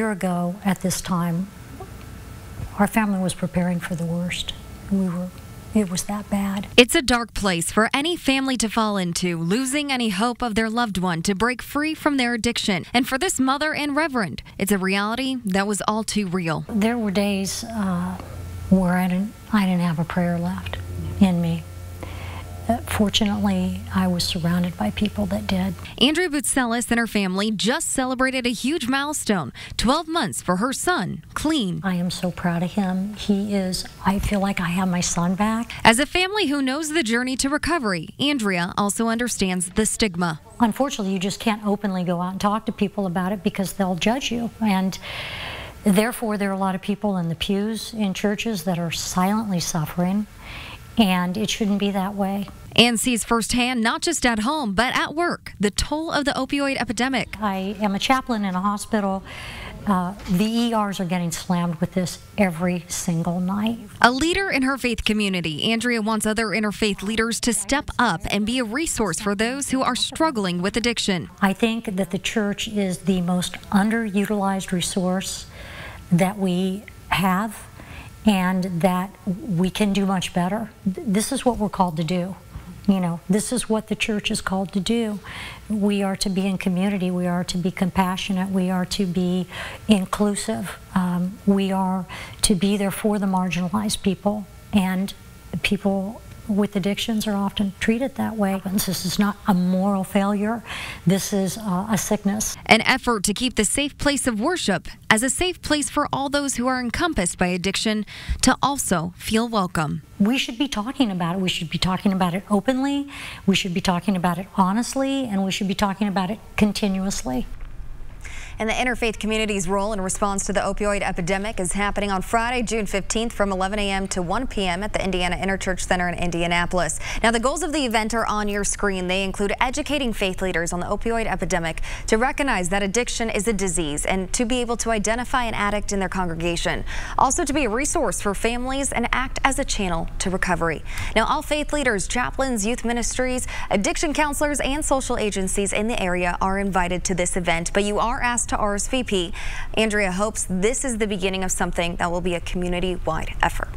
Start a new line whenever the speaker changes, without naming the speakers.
A year ago at this time, our family was preparing for the worst. It was that bad.
It's a dark place for any family to fall into, losing any hope of their loved one to break free from their addiction. And for this mother and Reverend, it's a reality that was all too real.
There were days where I didn't have a prayer left in me. Fortunately, I was surrounded by people that did.
Andrea Boutselis and her family just celebrated a huge milestone, 12 months for her son, clean.
I am so proud of him. I feel like I have my son back.
As a family who knows the journey to recovery, Andrea also understands the stigma.
Unfortunately, you just can't openly go out and talk to people about it because they'll judge you. And therefore, there are a lot of people in the pews in churches that are silently suffering. And it shouldn't be that way.
And sees firsthand, not just at home, but at work, the toll of the opioid epidemic.
I am a chaplain in a hospital. The ERs are getting slammed with this every single night.
A leader in her faith community, Andrea wants other interfaith leaders to step up and be a resource for those who are struggling with addiction.
I think that the church is the most underutilized resource that we have, and that we can do much better. This is what we're called to do. You know, this is what the church is called to do. We are to be in community. We are to be compassionate. We are to be inclusive. We are to be there for the marginalized people, and people with addictions are often treated that way. This is not a moral failure. This is a sickness.
An effort to keep the safe place of worship as a safe place for all those who are encompassed by addiction to also feel welcome.
We should be talking about it. We should be talking about it openly. We should be talking about it honestly, and we should be talking about it continuously.
And the interfaith community's role in response to the opioid epidemic is happening on Friday, June 15th from 11 a.m. to 1 p.m. at the Indiana Interchurch Center in Indianapolis. Now, the goals of the event are on your screen. They include educating faith leaders on the opioid epidemic, to recognize that addiction is a disease and to be able to identify an addict in their congregation. Also to be a resource for families and act as a channel to recovery. Now, all faith leaders, chaplains, youth ministries, addiction counselors, and social agencies in the area are invited to this event, but you are asked to RSVP. Andrea hopes this is the beginning of something that will be a community-wide effort.